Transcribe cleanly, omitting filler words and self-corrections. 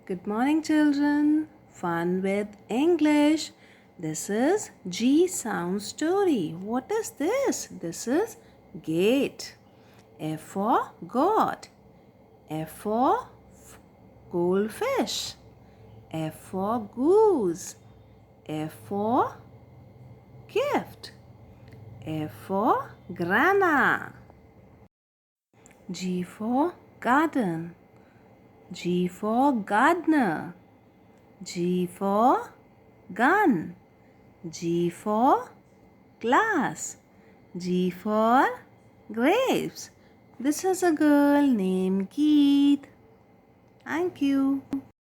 Good morning, children. Fun with English. This is G sound story. What is this? This is gate. F for God. F for goldfish. F for goose. F for gift. F for grandma. G for garden. G for gardener. G for gun. G for glass. G for grapes. This is a girl named Keith. Thank you.